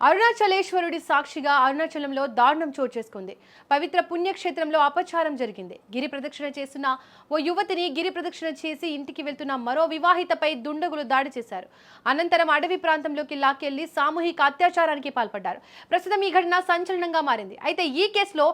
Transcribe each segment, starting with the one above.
అరుణాచలేశ్వరుడి సాక్షిగా అరుణాచలంలో దారుణం చోటు చేసుకుంది. పవిత్ర పుణ్యక్షేత్రంలో అపచారం జరిగింది. గిరి ప్రదక్షిణ చేస్తున్న ఓ యువతిని గిరి ప్రదక్షిణ చేసి ఇంటికి వెళ్తున్న మరో వివాహితపై దుండగులు దాడి చేశారు. అనంతరం అడవి ప్రాంతంలోకి లాక్కెళ్లి సామూహిక అత్యాచారానికి పాల్పడ్డారు. ప్రస్తుతం ఈ ఘటన సంచలనంగా మారింది. అయితే ఈ కేసులో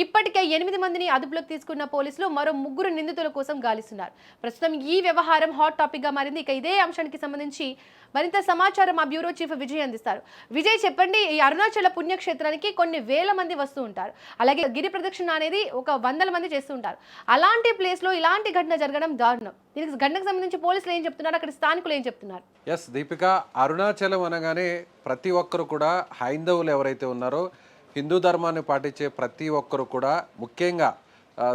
ఇప్పటికే 8 మందిని అదుపులోకి తీసుకున్న పోలీసులు మరో 3 నిందితుల కోసం గాలిస్తున్నారు. ప్రస్తుతం ఈ వ్యవహారం హాట్ టాపిక్ గా మారింది. ఇక ఇదే అంశానికి సంబంధించి మరింత సమాచారం మా బ్యూరో చీఫ్ విజయ్ అందిస్తారు. విజయ్ చెప్పండి, ఈ అరుణాచల పుణ్యక్షేత్రానికి కొన్ని వేల మంది వస్తూ ఉంటారు. అలాగే గిరి ప్రదక్షిణ అనేది ఒక 100 మంది చేస్తూ ఉంటారు. అలాంటి ప్లేస్ లో ఇలాంటి ఘటన జరగడం దారుణం. దీనికి ఘటనకు సంబంధించి పోలీసులు ఏం చెప్తున్నారు, అక్కడ స్థానికులు ఏం చెప్తున్నారు? ఎస్ దీపిక, అరుణాచలం అనగానే ప్రతి ఒక్కరు కూడా హైందవులు ఎవరైతే ఉన్నారో హిందూ ధర్మాన్ని పాటించే ప్రతి ఒక్కరు కూడా ముఖ్యంగా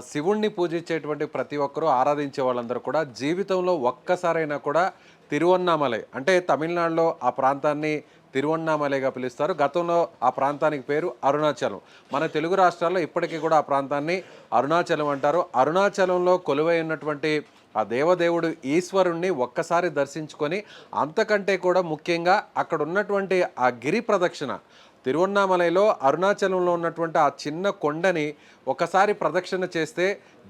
శివుణ్ణి పూజించేటువంటి ప్రతి ఒక్కరూ ఆరాధించే వాళ్ళందరూ కూడా జీవితంలో ఒక్కసారైనా కూడా తిరువన్నామలై అంటే తమిళనాడులో ఆ ప్రాంతాన్ని తిరువన్నామలైగా పిలుస్తారు. గతంలో ఆ ప్రాంతానికి పేరు అరుణాచలం. మన తెలుగు రాష్ట్రాల్లో ఇప్పటికీ కూడా ఆ ప్రాంతాన్ని అరుణాచలం అంటారు. అరుణాచలంలో కొలువై ఉన్నటువంటి ఆ దేవదేవుడు ఈశ్వరుణ్ణి ఒక్కసారి దర్శించుకొని అంతకంటే కూడా ముఖ్యంగా అక్కడ ఉన్నటువంటి ఆ గిరి ప్రదక్షిణ తిరువన్నామలైలో అరుణాచలంలో ఉన్నటువంటి ఆ చిన్న కొండని ఒకసారి ప్రదక్షిణ చేస్తే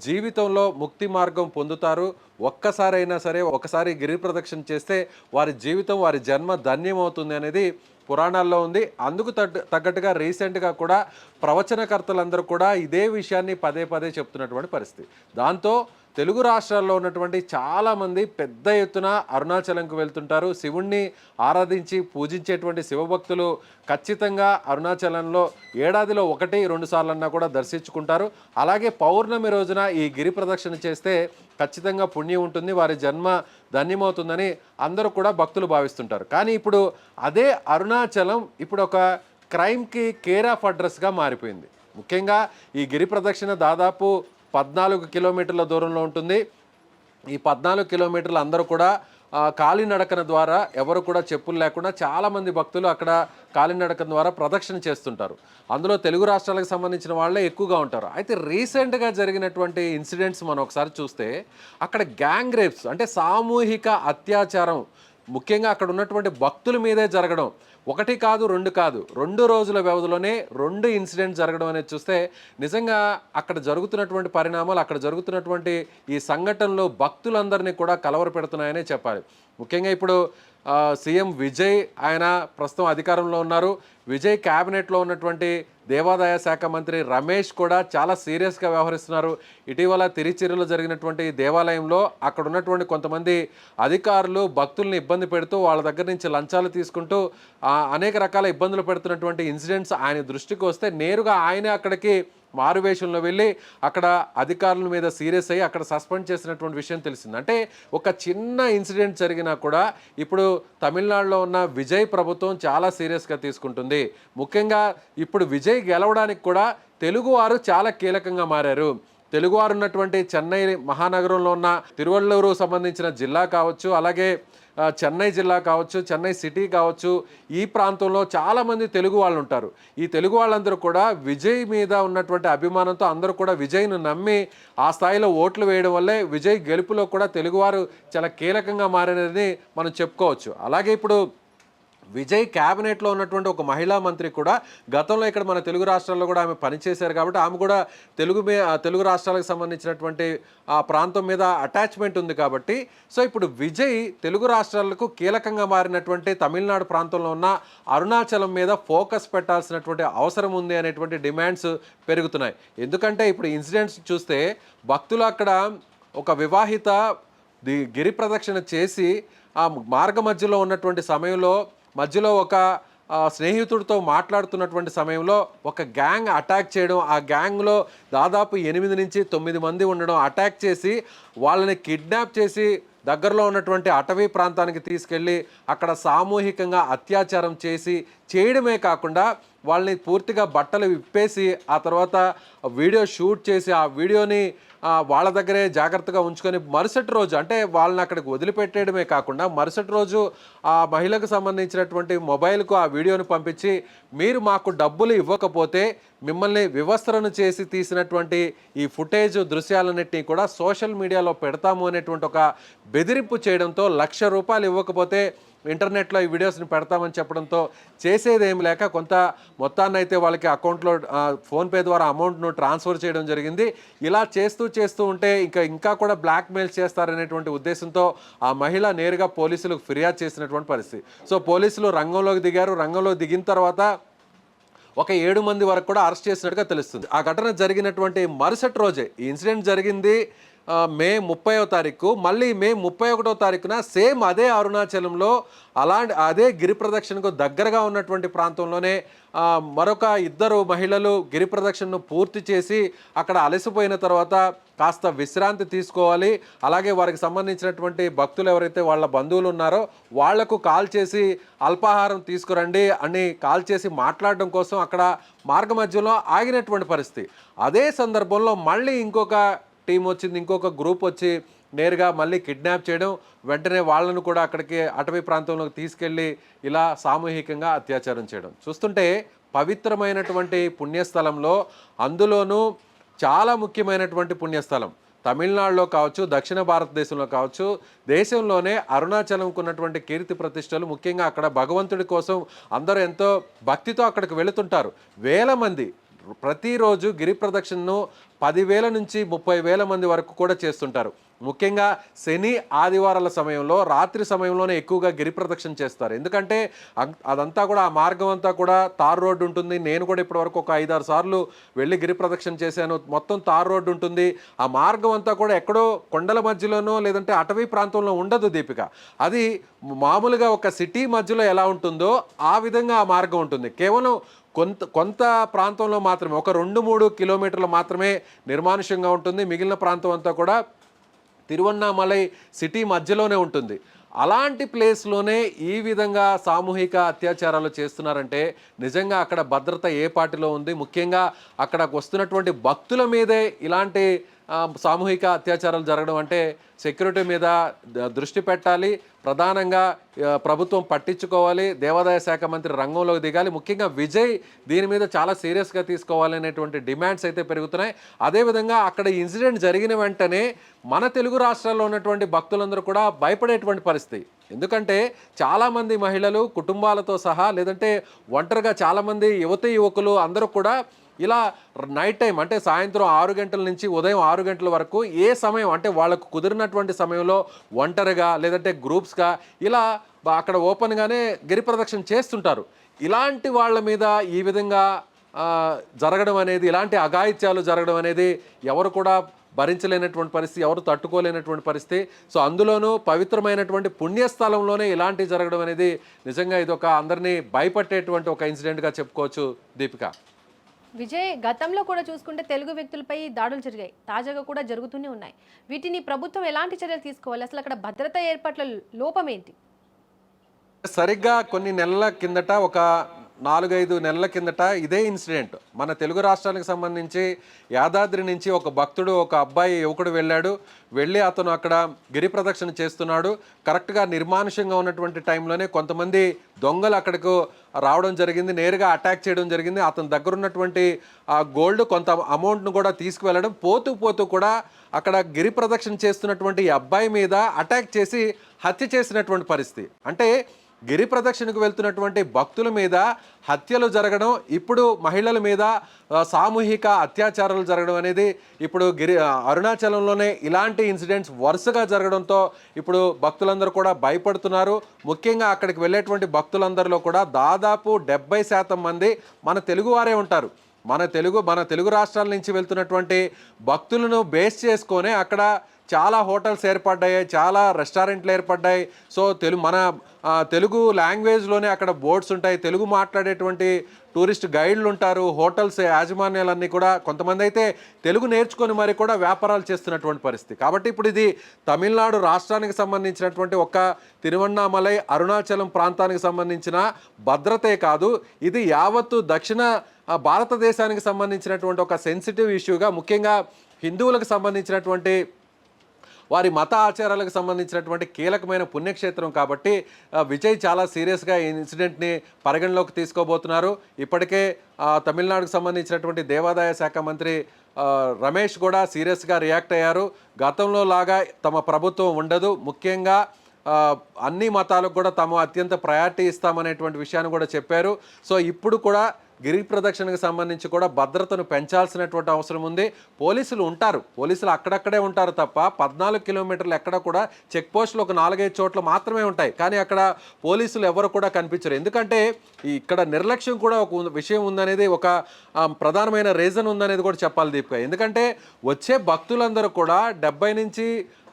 జీవితంలో ముక్తి మార్గం పొందుతారు. ఒక్కసారైనా సరే ఒకసారి గిరి ప్రదక్షిణ చేస్తే వారి జీవితం వారి జన్మ ధన్యమవుతుంది అనేది పురాణాల్లో ఉంది. అందుకు తగ్గట్టుగా రీసెంట్గా కూడా ప్రవచనకర్తలందరూ కూడా ఇదే విషయాన్ని పదే పదే చెప్తున్నటువంటి పరిస్థితి. దాంతో తెలుగు రాష్ట్రాల్లో ఉన్నటువంటి చాలామంది పెద్ద ఎత్తున అరుణాచలంకు వెళ్తుంటారు. శివుణ్ణి ఆరాధించి పూజించేటువంటి శివభక్తులు ఖచ్చితంగా అరుణాచలంలో ఏడాదిలో 1-2 సార్లన్నా కూడా దర్శించుకుంటారు. అలాగే పౌర్ణమి రోజున ఈ గిరి ప్రదక్షిణ చేస్తే ఖచ్చితంగా పుణ్యం ఉంటుంది, వారి జన్మ ధన్యమవుతుందని అందరూ కూడా భక్తులు భావిస్తుంటారు. కానీ ఇప్పుడు అదే అరుణాచలం ఇప్పుడు ఒక క్రైమ్కి కేర్ ఆఫ్ అడ్రస్గా మారిపోయింది. ముఖ్యంగా ఈ గిరి ప్రదక్షిణ దాదాపు 14 కిలోమీటర్ల దూరంలో ఉంటుంది. ఈ 14 కిలోమీటర్లు అందరూ కూడా కాలినడకన ద్వారా ఎవరు కూడా చెప్పులు లేకుండా చాలామంది భక్తులు అక్కడ కాలినడకన ద్వారా ప్రదక్షిణ చేస్తుంటారు. అందులో తెలుగు రాష్ట్రాలకు సంబంధించిన వాళ్ళే ఎక్కువగా ఉంటారు. అయితే రీసెంట్గా జరిగినటువంటి ఇన్సిడెంట్స్ మనం ఒకసారి చూస్తే అక్కడ గ్యాంగ్ రేప్స్ అంటే సామూహిక అత్యాచారం ముఖ్యంగా అక్కడ ఉన్నటువంటి భక్తుల మీదే జరగడం, 1 కాదు 2 కాదు 2 రోజుల వ్యవధిలోనే 2 ఇన్సిడెంట్స్ జరగడం అనేది చూస్తే నిజంగా అక్కడ జరుగుతున్నటువంటి పరిణామాలు అక్కడ జరుగుతున్నటువంటి ఈ సంఘటనలు భక్తులందరినీ కూడా కలవరపెడుతున్నాయనే చెప్పాలి. ముఖ్యంగా ఇప్పుడు సీఎం విజయ్ ఆయన ప్రస్తుతం అధికారంలో ఉన్నారు. విజయ్ క్యాబినెట్లో ఉన్నటువంటి దేవాదాయ శాఖ మంత్రి రమేష్ కూడా చాలా సీరియస్గా వ్యవహరిస్తున్నారు. ఇటీవల తిరుచిలో జరిగినటువంటి దేవాలయంలో అక్కడ ఉన్నటువంటి కొంతమంది అధికారులు భక్తుల్ని ఇబ్బంది పెడుతూ వాళ్ళ దగ్గర నుంచి లంచాలు తీసుకుంటూ అనేక రకాల ఇబ్బందులు పెడుతున్నటువంటి ఇన్సిడెంట్స్ ఆయన దృష్టికి వస్తే నేరుగా ఆయనే అక్కడికి మారువేషంలో వెళ్ళి అక్కడ అధికారుల మీద సీరియస్ అయ్యి అక్కడ సస్పెండ్ చేసినటువంటి విషయం తెలిసింది. అంటే ఒక చిన్న ఇన్సిడెంట్ జరిగినా కూడా ఇప్పుడు తమిళనాడులో ఉన్న విజయ్ ప్రభుత్వం చాలా సీరియస్గా తీసుకుంటుంది. ముఖ్యంగా ఇప్పుడు విజయ్ గెలవడానికి కూడా తెలుగువారు చాలా కీలకంగా మారారు. తెలుగువారు ఉన్నటువంటి చెన్నై మహానగరంలో ఉన్న తిరువళ్ళూరు సంబంధించిన జిల్లా కావచ్చు, అలాగే చెన్నై జిల్లా కావచ్చు, చెన్నై సిటీ కావచ్చు, ఈ ప్రాంతంలో చాలామంది తెలుగు వాళ్ళు ఉంటారు. ఈ తెలుగు వాళ్ళందరూ కూడా విజయ్ మీద ఉన్నటువంటి అభిమానంతో అందరూ కూడా విజయ్ను నమ్మి ఆ స్థాయిలో ఓట్లు వేయడం వల్లే విజయ్ గెలుపులో కూడా తెలుగువారు చాలా కీలకంగా మారినది మనం చెప్పుకోవచ్చు. అలాగే ఇప్పుడు విజయ్ క్యాబినెట్లో ఉన్నటువంటి ఒక మహిళా మంత్రి కూడా గతంలో ఇక్కడ మన తెలుగు రాష్ట్రాల్లో కూడా ఆమె పనిచేశారు కాబట్టి ఆమె కూడా తెలుగు రాష్ట్రాలకు సంబంధించినటువంటి ఆ ప్రాంతం మీద అటాచ్మెంట్ ఉంది కాబట్టి సో ఇప్పుడు విజయ్ తెలుగు రాష్ట్రాలకు కీలకంగా మారినటువంటి తమిళనాడు ప్రాంతంలో ఉన్న అరుణాచలం మీద ఫోకస్ పెట్టాల్సినటువంటి అవసరం ఉంది అనేటువంటి డిమాండ్స్ పెరుగుతున్నాయి. ఎందుకంటే ఇప్పుడు ఇన్సిడెంట్స్ చూస్తే భక్తులు అక్కడ ఒక వివాహిత గిరి ప్రదక్షిణ చేసి ఆ మార్గ మధ్యలో ఉన్నటువంటి సమయంలో మధ్యలో ఒక స్నేహితుడితో మాట్లాడుతున్నటువంటి సమయంలో ఒక గ్యాంగ్ అటాక్ చేయడం, ఆ గ్యాంగ్లో దాదాపు 8 నుంచి 9 మంది ఉండడం, అటాక్ చేసి వాళ్ళని కిడ్నాప్ చేసి దగ్గరలో ఉన్నటువంటి అటవీ ప్రాంతానికి తీసుకెళ్ళి అక్కడ సామూహికంగా అత్యాచారం చేయడమే కాకుండా వాళ్ళని పూర్తిగా బట్టలు విప్పేసి ఆ తర్వాత వీడియో షూట్ చేసి ఆ వీడియోని వాళ్ళ దగ్గరే జాగ్రత్తగా ఉంచుకొని మరుసటి రోజు అంటే వాళ్ళని అక్కడికి వదిలిపెట్టేయడమే కాకుండా మరుసటి రోజు ఆ మహిళకు సంబంధించినటువంటి మొబైల్కు ఆ వీడియోని పంపించి మీరు మాకు డబ్బులు ఇవ్వకపోతే మిమ్మల్ని వివస్త్రను చేసి తీసినటువంటి ఈ ఫుటేజ్ దృశ్యాలన్నింటినీ కూడా సోషల్ మీడియాలో పెడతాము అనేటువంటి ఒక బెదిరింపు చేయడంతో ₹1,00,000 ఇవ్వకపోతే ఇంటర్నెట్లో ఈ వీడియోస్ని పెడతామని చెప్పడంతో చేసేది ఏమి లేక కొంత మొత్తాన్ని అయితే వాళ్ళకి అకౌంట్లో ఫోన్పే ద్వారా అమౌంట్ను ట్రాన్స్ఫర్ చేయడం జరిగింది. ఇలా చేస్తూ ఉంటే ఇంకా కూడా బ్లాక్మెయిల్ చేస్తారనేటువంటి ఉద్దేశంతో ఆ మహిళ నేరుగా పోలీసులకు ఫిర్యాదు చేసినటువంటి పరిస్థితి. సో పోలీసులు రంగంలోకి దిగారు. రంగంలోకి దిగిన తర్వాత ఒక 7 మంది వరకు కూడా అరెస్ట్ చేసినట్టుగా తెలుస్తుంది. ఆ ఘటన జరిగినటువంటి మరుసటి రోజే ఈ ఇన్సిడెంట్ జరిగింది మే 30వ తారీఖు. మళ్ళీ మే 31వ తారీఖున సేమ్ అదే అరుణాచలంలో అదే గిరి ప్రదక్షిణకు దగ్గరగా ఉన్నటువంటి ప్రాంతంలోనే మరొక 2 మహిళలు గిరి ప్రదక్షిణను పూర్తి చేసి అక్కడ అలసిపోయిన తర్వాత కాస్త విశ్రాంతి తీసుకోవాలి, అలాగే వారికి సంబంధించినటువంటి భక్తులు ఎవరైతే వాళ్ళ బంధువులు ఉన్నారో వాళ్లకు కాల్ చేసి అల్పాహారం తీసుకురండి అని కాల్ చేసి మాట్లాడడం కోసం అక్కడ మార్గ మధ్యలో ఆగినటువంటి పరిస్థితి. అదే సందర్భంలో మళ్ళీ ఇంకొక టీం వచ్చింది, ఇంకొక గ్రూప్ వచ్చి నేరుగా మళ్ళీ కిడ్నాప్ చేయడం, వెంటనే వాళ్ళను కూడా అక్కడికి అటవీ ప్రాంతంలోకి తీసుకెళ్ళి ఇలా సామూహికంగా అత్యాచారం చేయడం చూస్తుంటే పవిత్రమైనటువంటి పుణ్యస్థలంలో, అందులోనూ చాలా ముఖ్యమైనటువంటి పుణ్యస్థలం తమిళనాడులో కావచ్చు, దక్షిణ భారతదేశంలో కావచ్చు, దేశంలోనే అరుణాచలంకు ఉన్నటువంటి కీర్తి ప్రతిష్టలు, ముఖ్యంగా అక్కడ భగవంతుడి కోసం అందరూ ఎంతో భక్తితో అక్కడికి వెళుతుంటారు. వేల మంది ప్రతిరోజు గిరి ప్రదక్షిణను 10,000 నుంచి 30,000 మంది వరకు కూడా చేస్తుంటారు. ముఖ్యంగా శని ఆదివారాల సమయంలో రాత్రి సమయంలోనే ఎక్కువగా గిరి ప్రదక్షిణ చేస్తారు. ఎందుకంటే అదంతా కూడా ఆ మార్గం అంతా కూడా తార్ రోడ్డు ఉంటుంది. నేను కూడా ఇప్పటివరకు ఒక 5-6 సార్లు వెళ్ళి గిరి ప్రదక్షిణ చేశాను. మొత్తం తార్ రోడ్డు ఉంటుంది. ఆ మార్గం అంతా కూడా ఎక్కడో కొండల మధ్యలోనో లేదంటే అటవీ ప్రాంతంలో ఉండదు దీపిక. అది మామూలుగా ఒక సిటీ మధ్యలో ఎలా ఉంటుందో ఆ విధంగా ఆ మార్గం ఉంటుంది. కేవలం కొంత ప్రాంతంలో మాత్రమే, ఒక 2-3 కిలోమీటర్లు మాత్రమే నిర్మానుష్యంగా ఉంటుంది. మిగిలిన ప్రాంతం అంతా కూడా తిరువన్నామలై సిటీ మధ్యలోనే ఉంటుంది. అలాంటి ప్లేస్లోనే ఈ విధంగా సామూహిక అత్యాచారాలు చేస్తున్నారంటే నిజంగా అక్కడ భద్రత ఏ పార్టీలో ఉంది? ముఖ్యంగా అక్కడికి వస్తున్నటువంటి భక్తుల మీదే ఇలాంటి సామూహిక అత్యాచారాలు జరగడం అంటే సెక్యూరిటీ మీద దృష్టి పెట్టాలి, ప్రధానంగా ప్రభుత్వం పట్టించుకోవాలి, దేవాదాయ శాఖ మంత్రి రంగంలోకి దిగాలి. ముఖ్యంగా విజయ్ దీని మీద చాలా సీరియస్గా తీసుకోవాలి అనేటువంటి డిమాండ్స్ అయితే పెరుగుతున్నాయి. అదేవిధంగా అక్కడ ఇన్సిడెంట్ జరిగిన వెంటనే మన తెలుగు రాష్ట్రాల్లో ఉన్నటువంటి భక్తులందరూ కూడా భయపడేటువంటి పరిస్థితి. ఎందుకంటే చాలామంది మహిళలు కుటుంబాలతో సహా లేదంటే ఒంటరిగా చాలామంది యువకులు అందరూ కూడా ఇలా నైట్ టైం అంటే సాయంత్రం 6 గంటల నుంచి ఉదయం 6 గంటల వరకు ఏ సమయం అంటే వాళ్ళకు కుదిరినటువంటి సమయంలో ఒంటరిగా లేదంటే గ్రూప్స్గా ఇలా అక్కడ ఓపెన్గానే గిరి ప్రదక్షిణ చేస్తుంటారు. ఇలాంటి వాళ్ళ మీద ఈ విధంగా జరగడం అనేది, ఇలాంటి అఘాయిత్యాలు జరగడం అనేది ఎవరు కూడా భరించలేనటువంటి పరిస్థితి, ఎవరు తట్టుకోలేనటువంటి పరిస్థితి. సో అందులోనూ పవిత్రమైనటువంటి పుణ్యస్థలంలోనే ఇలాంటివి జరగడం అనేది నిజంగా ఇది ఒక అందరినీ భయపట్టేటువంటి ఒక ఇన్సిడెంట్గా చెప్పుకోవచ్చు దీపిక. విజయ్, గతంలో కూడా చూసుకుంటే తెలుగు వ్యక్తులపై దాడులు జరిగాయి, తాజాగా కూడా జరుగుతూనే ఉన్నాయి. వీటిని ప్రభుత్వం ఎలాంటి చర్యలు తీసుకోవాలి? అసలు అక్కడ భద్రతా ఏర్పాట్ల లోపం ఏంటి? సరిగ్గా కొన్ని నెలల కిందట, ఒక 4-5 నెలల కిందట ఇదే ఇన్సిడెంట్ మన తెలుగు రాష్ట్రానికి సంబంధించి యాదాద్రి నుంచి ఒక భక్తుడు, ఒక యువకుడు వెళ్ళి అతను అక్కడ గిరి ప్రదక్షిణ చేస్తున్నాడు. కరెక్ట్గా నిర్మానుష్యంగా ఉన్నటువంటి టైంలోనే కొంతమంది దొంగలు అక్కడికి రావడం జరిగింది, నేరుగా అటాక్ చేయడం జరిగింది. అతని దగ్గర ఉన్నటువంటి ఆ గోల్డ్ కొంత అమౌంట్ను కూడా తీసుకువెళ్ళడం, పోతూ కూడా అక్కడ గిరి ప్రదక్షిణ చేస్తున్నటువంటి ఈ అబ్బాయి మీద అటాక్ చేసి హత్య చేసినటువంటి పరిస్థితి. అంటే గిరి ప్రదక్షిణకు వెళ్తున్నటువంటి భక్తుల మీద హత్యలు జరగడం, ఇప్పుడు మహిళల మీద సామూహిక అత్యాచారాలు జరగడం అనేది ఇప్పుడు అరుణాచలంలోనే ఇలాంటి ఇన్సిడెంట్స్ వరుసగా జరగడంతో ఇప్పుడు భక్తులందరూ కూడా భయపడుతున్నారు. ముఖ్యంగా అక్కడికి వెళ్ళేటువంటి భక్తులందరిలో కూడా దాదాపు 70% మంది మన తెలుగువారే ఉంటారు. మన తెలుగు రాష్ట్రాల నుంచి వెళ్తున్నటువంటి భక్తులను బేస్ చేసుకొని అక్కడ చాలా హోటల్స్ ఏర్పడ్డాయి, చాలా రెస్టారెంట్లు ఏర్పడ్డాయి. సో మన తెలుగు లాంగ్వేజ్లోనే అక్కడ బోర్డ్స్ ఉంటాయి, తెలుగు మాట్లాడేటువంటి టూరిస్ట్ గైడ్లు ఉంటారు, హోటల్స్ యాజమాన్యాలన్నీ కూడా కొంతమంది అయితే తెలుగు నేర్చుకొని మరి కూడా వ్యాపారాలు చేస్తున్నటువంటి పరిస్థితి. కాబట్టి ఇప్పుడు ఇది తమిళనాడు రాష్ట్రానికి సంబంధించినటువంటి ఒక తిరువన్నామలై అరుణాచలం ప్రాంతానికి సంబంధించిన భద్రతే కాదు, ఇది యావత్తు దక్షిణ భారతదేశానికి సంబంధించినటువంటి ఒక సెన్సిటివ్ ఇష్యూగా, ముఖ్యంగా హిందువులకు సంబంధించినటువంటి వారి మత ఆచారాలకు సంబంధించినటువంటి కీలకమైన పుణ్యక్షేత్రం కాబట్టి విజయ్ చాలా సీరియస్గా ఈ ఇన్సిడెంట్ని పరిగణలోకి తీసుకోబోతున్నారు. ఇప్పటికే తమిళనాడుకు సంబంధించినటువంటి దేవాదాయ శాఖ మంత్రి రమేష్ కూడా సీరియస్గా రియాక్ట్ అయ్యారు. గతంలో లాగా తమ ప్రభుత్వం ఉండదు, ముఖ్యంగా అన్ని మతాలకు కూడా తాము అత్యంత ప్రయారిటీ ఇస్తామనేటువంటి విషయాన్ని కూడా చెప్పారు. సో ఇప్పుడు కూడా గిరి ప్రదక్షిణకు సంబంధించి కూడా భద్రతను పెంచాల్సినటువంటి అవసరం ఉంది. పోలీసులు ఉంటారు, పోలీసులు అక్కడక్కడే ఉంటారు తప్ప 14 కిలోమీటర్లు ఎక్కడ కూడా చెక్ పోస్టులు ఒక 4-5 చోట్ల మాత్రమే ఉంటాయి. కానీ అక్కడ పోలీసులు ఎవరు కూడా కనిపించరు. ఎందుకంటే ఇక్కడ నిర్లక్ష్యం కూడా ఒక విషయం ఉందనేది, ఒక ప్రధానమైన రీజన్ ఉందనేది కూడా చెప్పాలి దీపిక. ఎందుకంటే వచ్చే భక్తులందరూ కూడా 70 నుంచి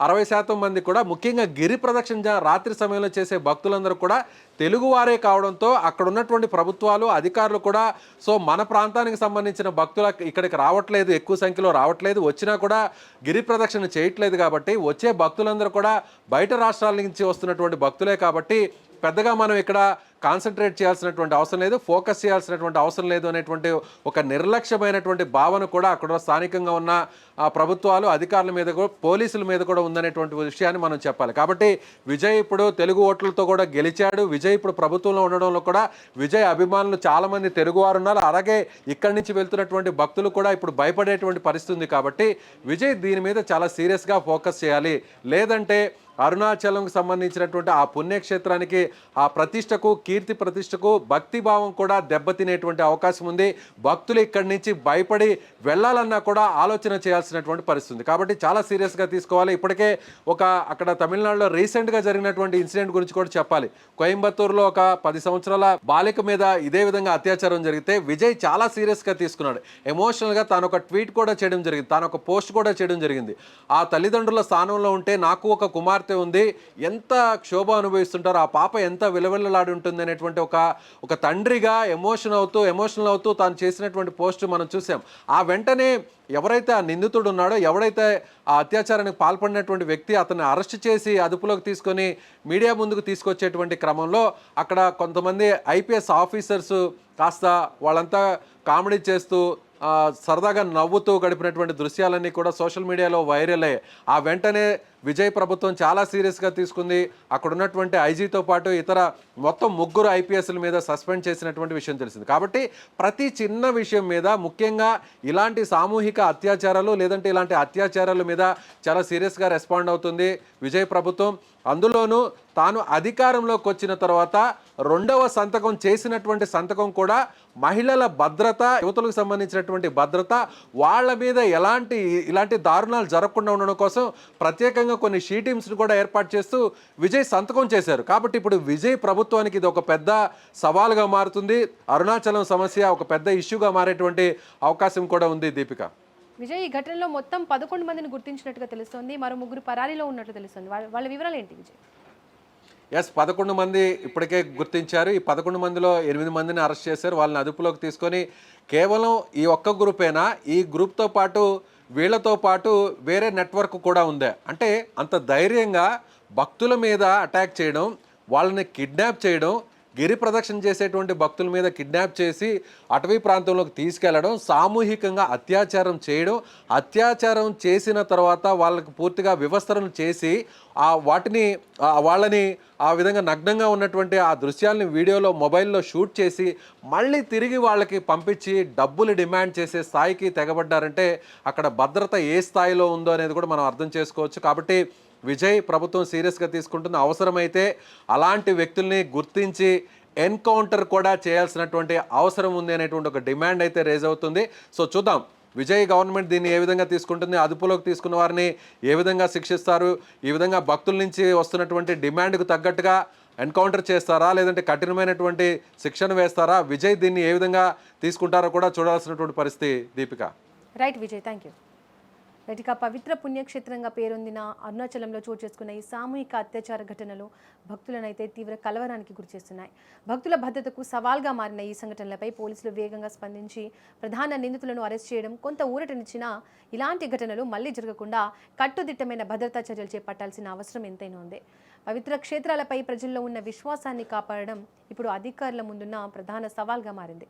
60% మంది కూడా ముఖ్యంగా గిరి ప్రదక్షిణ రాత్రి సమయంలో చేసే భక్తులందరూ కూడా తెలుగువారే కావడంతో అక్కడ ఉన్నటువంటి ప్రభుత్వాలు అధికారులు కూడా సో మన ప్రాంతానికి సంబంధించిన భక్తుల ఇక్కడికి రావట్లేదు, ఎక్కువ సంఖ్యలో రావట్లేదు, వచ్చినా కూడా గిరి ప్రదక్షిణ చేయట్లేదు. కాబట్టి వచ్చే భక్తులందరూ కూడా బయట రాష్ట్రాల నుంచి వస్తున్నటువంటి భక్తులే కాబట్టి పెద్దగా మనం ఇక్కడ కాన్సన్ట్రేట్ చేయాల్సినటువంటి అవసరం లేదు, ఫోకస్ చేయాల్సినటువంటి అవసరం లేదు అనేటువంటి ఒక నిర్లక్ష్యమైనటువంటి భావన కూడా అక్కడ స్థానికంగా ఉన్న ప్రభుత్వాలు అధికారుల మీద కూడా పోలీసుల మీద కూడా ఉందనేటువంటి విషయాన్ని మనం చెప్పాలి. కాబట్టి విజయ్ ఇప్పుడు తెలుగు ఓట్లతో కూడా గెలిచాడు. విజయ్ ఇప్పుడు ప్రభుత్వంలో ఉండడంలో కూడా విజయ్ అభిమానులు చాలామంది తెలుగువారు ఉన్నారు. అలాగే ఇక్కడి నుంచి వెళ్తున్నటువంటి భక్తులు కూడా ఇప్పుడు భయపడేటువంటి పరిస్థితి ఉంది. కాబట్టి విజయ్ దీని మీద చాలా సీరియస్గా ఫోకస్ చేయాలి. లేదంటే అరుణాచలంకు సంబంధించినటువంటి ఆ పుణ్యక్షేత్రానికి, ఆ ప్రతిష్టకు, కీర్తి ప్రతిష్టకు భక్తిభావం కూడా దెబ్బతినేటువంటి అవకాశం ఉంది. భక్తులు ఇక్కడి నుంచి భయపడి వెళ్ళాలన్నా కూడా ఆలోచన చేయాల్సినటువంటి పరిస్థితి. కాబట్టి చాలా సీరియస్గా తీసుకోవాలి. ఇప్పటికే అక్కడ తమిళనాడులో రీసెంట్గా జరిగినటువంటి ఇన్సిడెంట్ గురించి కూడా చెప్పాలి. కోయంబత్తూరులో ఒక 10 సంవత్సరాల బాలిక మీద ఇదే విధంగా అత్యాచారం జరిగితే విజయ్ చాలా సీరియస్గా తీసుకున్నాడు. ఎమోషనల్గా తాను ఒక ట్వీట్ కూడా చేయడం జరిగింది, తాను ఒక పోస్ట్ కూడా చేయడం జరిగింది. ఆ తల్లిదండ్రుల స్థానంలో ఉంటే నాకు ఒక కుమార్తె ఉంది, ఎంత క్షోభ అనుభవిస్తుంటారో, ఆ పాప ఎంత విలవిల్లలాడి ఉంటుంది అనేటువంటి ఒక తండ్రిగా ఎమోషనల్ అవుతూ తాను చేసినటువంటి పోస్ట్ మనం చూసాం. ఆ వెంటనే ఎవరైతే ఆ నిందితుడు ఉన్నాడో, ఎవరైతే ఆ అత్యాచారానికి పాల్పడినటువంటి వ్యక్తి, అతన్ని అరెస్ట్ చేసి అదుపులోకి తీసుకొని మీడియా ముందుకు తీసుకొచ్చేటువంటి క్రమంలో అక్కడ కొంతమంది ఐపీఎస్ ఆఫీసర్స్ కాస్త వాళ్ళంతా కామెడీ చేస్తూ సరదాగా నవ్వుతూ గడిపినటువంటి దృశ్యాలన్నీ కూడా సోషల్ మీడియాలో వైరల్ అయ్యాయి. ఆ వెంటనే విజయ్ ప్రభుత్వం చాలా సీరియస్గా తీసుకుంది. అక్కడ ఉన్నటువంటి ఐజీతో పాటు ఇతర మొత్తం 3 ఐపీఎస్ల మీద సస్పెండ్ చేసినటువంటి విషయం తెలిసింది. కాబట్టి ప్రతి చిన్న విషయం మీద, ముఖ్యంగా ఇలాంటి సామూహిక అత్యాచారాలు లేదంటే ఇలాంటి అత్యాచారాల మీద చాలా సీరియస్గా రెస్పాండ్ అవుతుంది విజయ్ ప్రభుత్వం. అందులోనూ తాను అధికారంలోకి వచ్చిన తర్వాత 2వ సంతకం చేసినటువంటి సంతకం కూడా మహిళల భద్రత, యువతులకు సంబంధించినటువంటి భద్రత, వాళ్ళ మీద ఇలాంటి దారుణాలు జరగకుండా ఉండడం కోసం ప్రత్యేకంగా కొన్ని షీ టీమ్స్ని కూడా ఏర్పాటు చేస్తూ విజయ్ సంతకం చేశారు. కాబట్టి ఇప్పుడు విజయ్ ప్రభుత్వానికి ఇది ఒక పెద్ద సవాలుగా మారుతుంది. అరుణాచలం సమస్య ఒక పెద్ద ఇష్యూగా మారేటువంటి అవకాశం కూడా ఉంది దీపిక. విజయ్, ఈ ఘటనలో మొత్తం 11 మందిని గుర్తించినట్టుగా తెలుస్తోంది, మరో 3 పరారీలో ఉన్నట్లు తెలుస్తుంది. వాళ్ళ వివరాలు ఏంటి విజయ్? 11 మంది ఇప్పటికే గుర్తించారు. ఈ 11 మందిలో 8 మందిని అరెస్ట్ చేశారు. వాళ్ళని అదుపులోకి తీసుకొని కేవలం ఈ ఒక్క గ్రూపేనా, ఈ గ్రూప్తో పాటు వీళ్ళతో పాటు వేరే నెట్వర్క్ కూడా ఉందే? అంటే అంత ధైర్యంగా భక్తుల మీద అటాక్ చేయడం, వాళ్ళని కిడ్నాప్ చేయడం, గిరి ప్రదక్షిణ చేసేటువంటి భక్తుల మీద కిడ్నాప్ చేసి అటవీ ప్రాంతంలోకి తీసుకెళ్లడం, సామూహికంగా అత్యాచారం చేయడం, అత్యాచారం చేసిన తర్వాత వాళ్ళకి పూర్తిగా వివస్త్రలు చేసి వాళ్ళని ఆ విధంగా నగ్నంగా ఉన్నటువంటి ఆ దృశ్యాలని వీడియోలో మొబైల్లో షూట్ చేసి మళ్ళీ తిరిగి వాళ్ళకి పంపించి డబ్బులు డిమాండ్ చేసే స్థాయికి తెగబడ్డారంటే అక్కడ భద్రత ఏ స్థాయిలో ఉందో అనేది కూడా మనం అర్థం చేసుకోవచ్చు. కాబట్టి విజయ్ ప్రభుత్వం సీరియస్గా తీసుకుంటుంది. అవసరమైతే అలాంటి వ్యక్తుల్ని గుర్తించి ఎన్కౌంటర్ కూడా చేయాల్సినటువంటి అవసరం ఉంది అనేటువంటి ఒక డిమాండ్ అయితే రేజ్ అవుతుంది. సో చూద్దాం విజయ్ గవర్నమెంట్ దీన్ని ఏ విధంగా తీసుకుంటుంది, అదుపులోకి తీసుకున్న వారిని ఏ విధంగా శిక్షిస్తారు, ఈ విధంగా భక్తుల నుంచి వస్తున్నటువంటి డిమాండ్కు తగ్గట్టుగా ఎన్కౌంటర్ చేస్తారా, లేదంటే కఠినమైనటువంటి శిక్షణ వేస్తారా, విజయ్ దీన్ని ఏ విధంగా తీసుకుంటారో కూడా చూడాల్సినటువంటి పరిస్థితి Deepika. Right Vijay, thank you. ఇక పవిత్ర పుణ్యక్షేత్రంగా పేరొందిన అరుణాచలంలో చోటు చేసుకున్న ఈ సామూహిక అత్యాచార ఘటనలు భక్తులనైతే తీవ్ర కలవరానికి గురిచేస్తున్నాయి. భక్తుల భద్రతకు సవాల్గా మారిన ఈ సంఘటనలపై పోలీసులు వేగంగా స్పందించి ప్రధాన నిందితులను అరెస్ట్ చేయడం కొంత ఊరటనిచ్చినా ఇలాంటి ఘటనలు మళ్లీ జరగకుండా కట్టుదిట్టమైన భద్రతా చర్యలు చేపట్టాల్సిన అవసరం ఎంతైనా ఉంది. పవిత్ర క్షేత్రాలపై ప్రజల్లో ఉన్న విశ్వాసాన్ని కాపాడడం ఇప్పుడు అధికారుల ముందున్న ప్రధాన సవాల్గా మారింది.